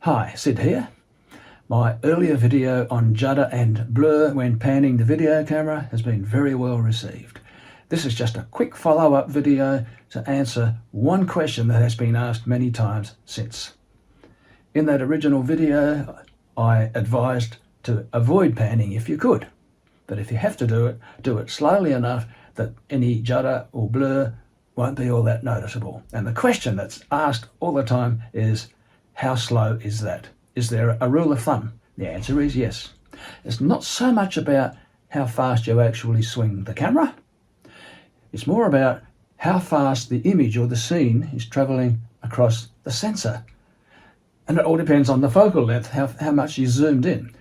Hi, Sid here. My earlier video on judder and blur when panning the video camera has been very well received. This is just a quick follow-up video to answer one question that has been asked many times since. In that original video, I advised to avoid panning if you could, but if you have to do it slowly enough that any judder or blur won't be all that noticeable. And the question that's asked all the time is, how slow is that? Is there a rule of thumb? The answer is yes. It's not so much about how fast you actually swing the camera. It's more about how fast the image or the scene is travelling across the sensor. And it all depends on the focal length, how much you zoomed in.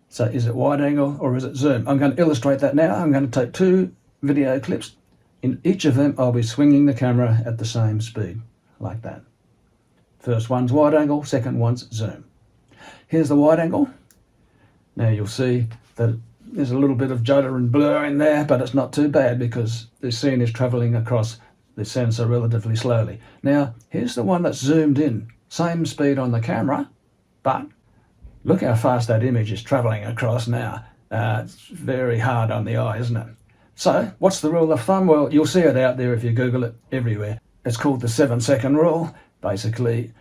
So is it wide angle or is it zoom? I'm going to illustrate that now. I'm going to take two video clips. In each of them, I'll be swinging the camera at the same speed, like that. First one's wide angle, second one's zoom. Here's the wide angle. Now you'll see that there's a little bit of judder and blur in there, but it's not too bad because the scene is travelling across the sensor relatively slowly. Now, here's the one that's zoomed in. Same speed on the camera, but look how fast that image is travelling across now. It's very hard on the eye, isn't it? So, what's the rule of thumb? Well, you'll see it out there if you Google it everywhere. It's called the 7-second rule. Basically,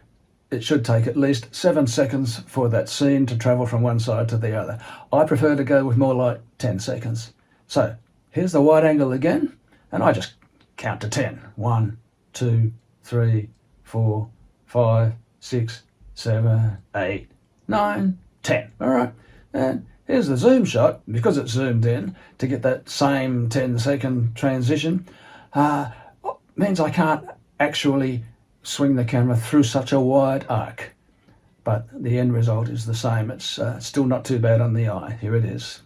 it should take at least 7 seconds for that scene to travel from one side to the other. I prefer to go with more like 10 seconds. So, here's the wide angle again, and I just count to 10. 1, 2, 3, 4, 5, 6, 7, 8, 9, 10. All right, and here's the zoom shot. Because it's zoomed in, to get that same 10-second transition, means I can't actually swing the camera through such a wide arc, but the end result is the same. It's still not too bad on the eye. Here it is,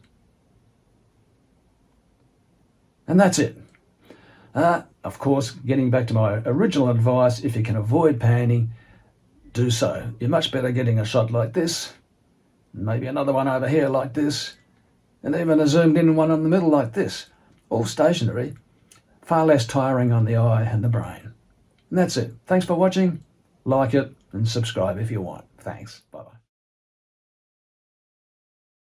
and that's it. Of course, getting back to my original advice, if you can avoid panning, do so. You're much better getting a shot like this, maybe another one over here like this, and even a zoomed in one in the middle like this, all stationary, far less tiring on the eye and the brain. And that's it. Thanks for watching. Like it and subscribe if you want. Thanks. Bye-bye.